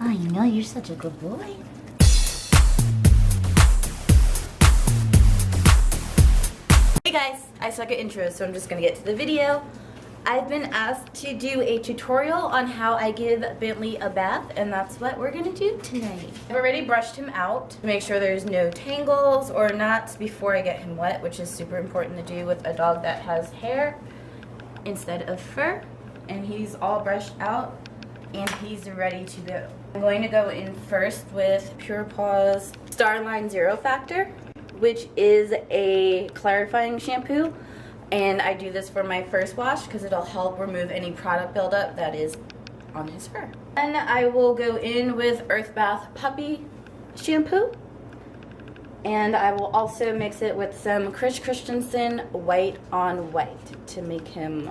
I know, you're such a good boy. Hey guys, I suck at intros, so I'm just gonna get to the video. I've been asked to do a tutorial on how I give Bentley a bath, and that's what we're gonna do tonight. I've already brushed him out to make sure there's no tangles or knots before I get him wet, which is super important to do with a dog that has hair instead of fur. And he's all brushed out and he's ready to go. I'm going to go in first with Pure Paws Starline Zero Factor, which is a clarifying shampoo. And I do this for my first wash because it'll help remove any product buildup that is on his fur. Then I will go in with Earth Bath Puppy shampoo. And I will also mix it with some Chris Christensen White on White to make him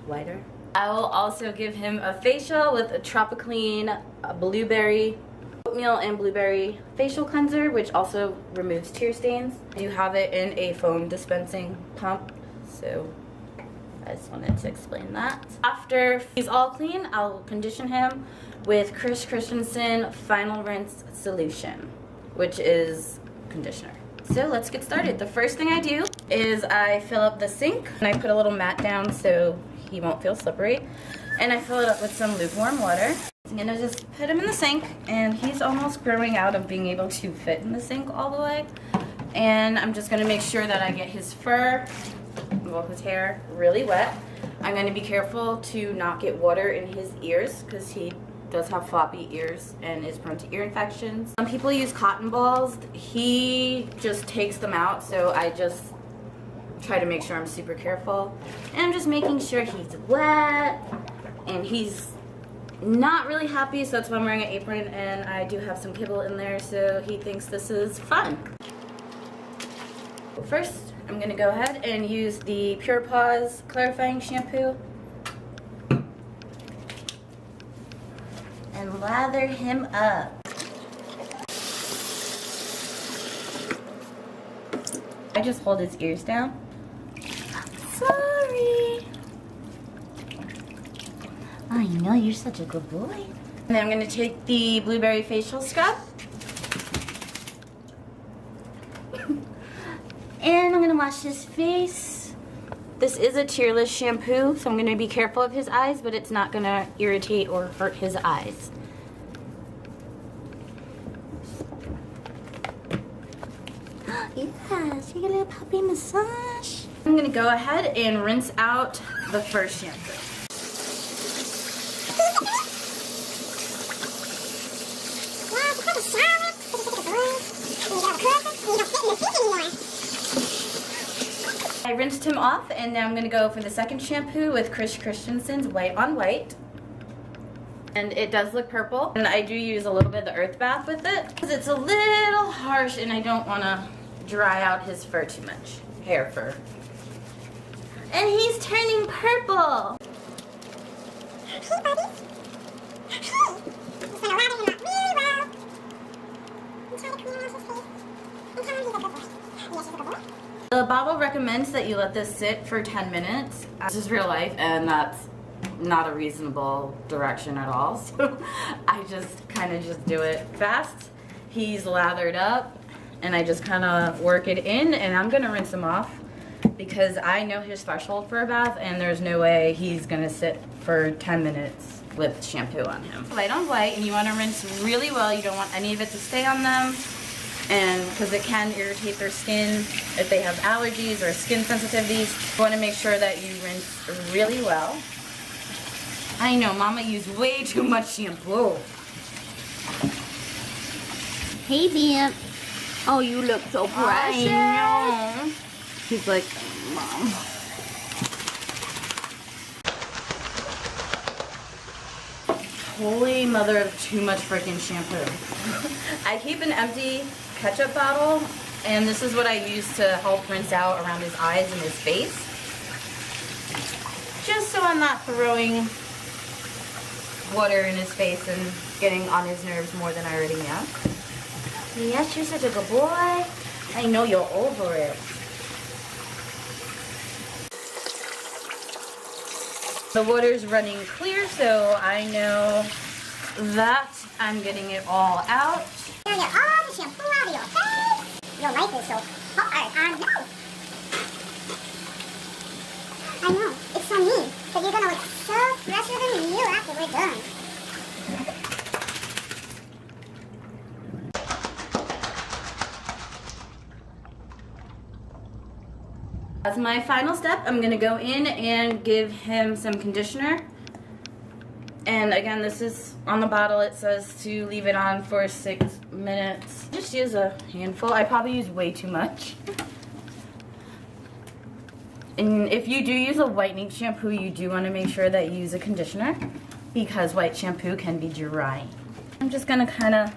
whiter. I will also give him a facial with a Tropiclean blueberry, oatmeal and blueberry facial cleanser, which also removes tear stains. I do have it in a foam dispensing pump, so I just wanted to explain that. After he's all clean, I'll condition him with Chris Christensen Final Rinse Solution, which is conditioner. So let's get started. The first thing I do is I fill up the sink and I put a little mat down so he won't feel slippery, and I fill it up with some lukewarm water. I'm gonna just put him in the sink, and he's almost growing out of being able to fit in the sink all the way. And I'm just gonna make sure that I get his fur, well, his hair, really wet. I'm gonna be careful to not get water in his ears because he does have floppy ears and is prone to ear infections. Some people use cotton balls. He just takes them out, so I just try to make sure I'm super careful. And I'm just making sure he's wet, and he's not really happy, so that's why I'm wearing an apron, and I do have some kibble in there, so he thinks this is fun. First, I'm gonna go ahead and use the Pure Paws clarifying shampoo and lather him up. I just hold his ears down. Sorry. I know, you're such a good boy. And then I'm going to take the blueberry facial scrub. And I'm going to wash his face. This is a tearless shampoo, so I'm going to be careful of his eyes, but it's not going to irritate or hurt his eyes. Yes, you get a little puppy massage. I'm going to go ahead and rinse out the first shampoo. I rinsed him off, and now I'm going to go for the second shampoo with Chris Christensen's White on White. And it does look purple. And I do use a little bit of the Earth Bath with it because it's a little harsh and I don't want to dry out his fur too much. Hair fur. And he's turning purple. Hey, buddy. Hey. He's gonna lather him up really well. And try to clean off his face. And tell him he's a good boy. Yes, he's a good boy. The bottle recommends that you let this sit for 10 minutes. This is real life, and that's not a reasonable direction at all. So I just kind of just do it fast. He's lathered up, and I just kind of work it in, and I'm gonna rinse him off because I know his threshold for a bath, and there's no way he's gonna sit for 10 minutes with shampoo on him. White on white, and you want to rinse really well. You don't want any of it to stay on them, and because it can irritate their skin if they have allergies or skin sensitivities. You want to make sure that you rinse really well. I know, Mama used way too much shampoo. Hey, Vamp. Oh, you look so precious. I know. He's like, Mom. Holy mother of too much freaking shampoo. I keep an empty ketchup bottle, and this is what I use to help rinse out around his eyes and his face. Just so I'm not throwing water in his face and getting on his nerves more than I already am. Yes, you're such a good boy. I know you're over it. The water's running clear, so I know that, I'm getting it all out. You're gonna get all the shampoo out of your face. Your life is so hard. I know. I know. It's so mean. But you're gonna look so fresher than you after we're done. As my final step, I'm gonna go in and give him some conditioner. And again, this is on the bottle. It says to leave it on for 6 minutes. Just use a handful. I probably use way too much. And if you do use a whitening shampoo, you do want to make sure that you use a conditioner because white shampoo can be dry. I'm just gonna kind of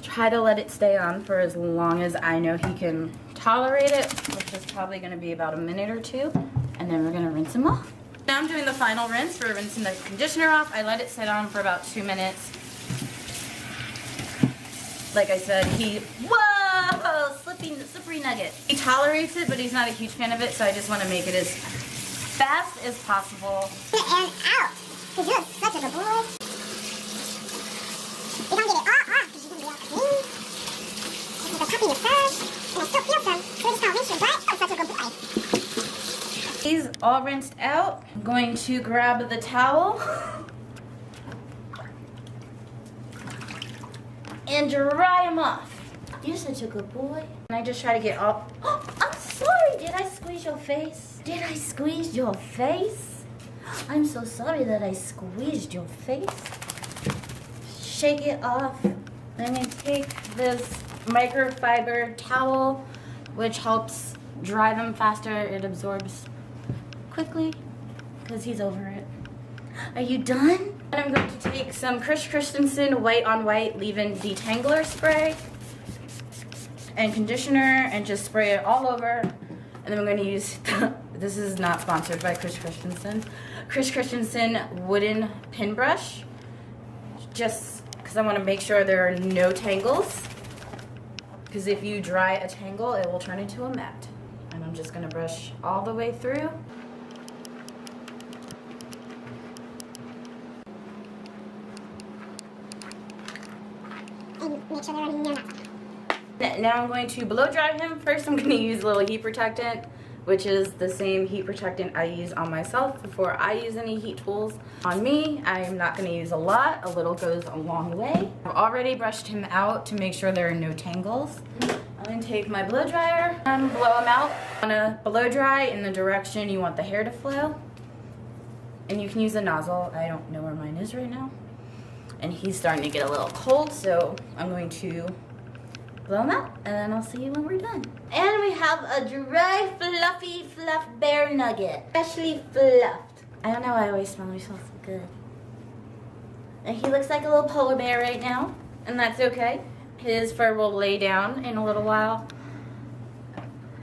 try to let it stay on for as long as I know he can tolerate it, which is probably going to be about a minute or two, and then we're going to rinse him off. Now I'm doing the final rinse for rinsing the conditioner off. I let it sit on for about 2 minutes. Like I said, whoa, slippery nugget. He tolerates it, but he's not a huge fan of it, so I just want to make it as fast as possible. And out, because you're such a good boy. You're going to get it all off, because you're going to be all clean. Just like a puppy massage. And I still feel some. So I just don't rinse your butt. I'm such a good boy. He's all rinsed out. I'm going to grab the towel and dry him off. You're such a good boy. And I just try to get all... Oh, I'm sorry. Did I squeeze your face? Did I squeeze your face? I'm so sorry that I squeezed your face. Shake it off. I'm going to take this microfiber towel, which helps dry them faster. It absorbs quickly because he's over it. Are you done? And I'm going to take some Chris Christensen white on white leave-in detangler spray and conditioner and just spray it all over. And then we're going to use, this is not sponsored by Chris Christensen wooden pin brush, just because I want to make sure there are no tangles. Because if you dry a tangle, it will turn into a mat. And I'm just going to brush all the way through. And make sure there are no nuts. Now I'm going to blow dry him. First I'm going to use a little heat protectant, which is the same heat protectant I use on myself before I use any heat tools on me. I am not going to use a lot. A little goes a long way. I've already brushed him out to make sure there are no tangles. I'm going to take my blow dryer and blow him out. You want to blow dry in the direction you want the hair to flow. And you can use a nozzle. I don't know where mine is right now. And he's starting to get a little cold, so I'm going to blow him out, and then I'll see you when we're done. And we have a dry, fluffy, fluff bear nugget. Freshly fluffed. I don't know, I always smell myself so good. And he looks like a little polar bear right now, and that's okay. His fur will lay down in a little while.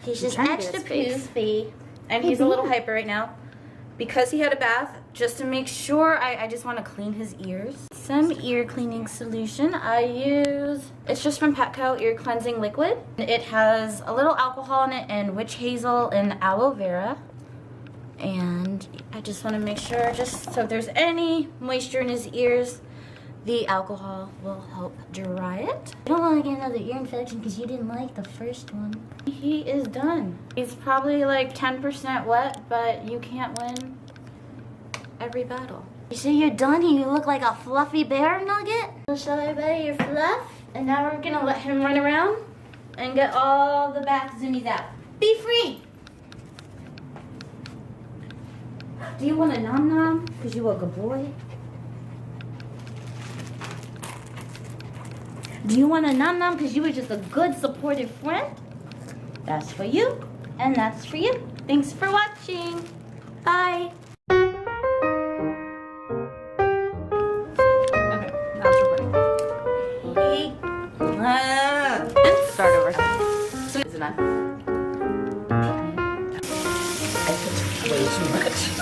He's just extra poofy. And he's a little hyper right now. Because he had a bath, just to make sure, I just want to clean his ears. Some ear cleaning solution I use. It's just from Petco, ear cleansing liquid. It has a little alcohol in it and witch hazel and aloe vera. And I just want to make sure, just so if there's any moisture in his ears, the alcohol will help dry it. I don't want to get another ear infection because you didn't like the first one. He is done. He's probably like 10% wet, but you can't win every battle. You see you're done? You look like a fluffy bear nugget. I'll show everybody your fluff. And now we're gonna let him run around and get all the bath zoomies out. Be free! Do you want a nom-nom? Because you a good boy. Do you want a nom-nom because you were just a good supportive friend? That's for you, and that's for you. Thanks for watching. Bye. Okay, now it's recording. Start over. So is it on? I put way too much.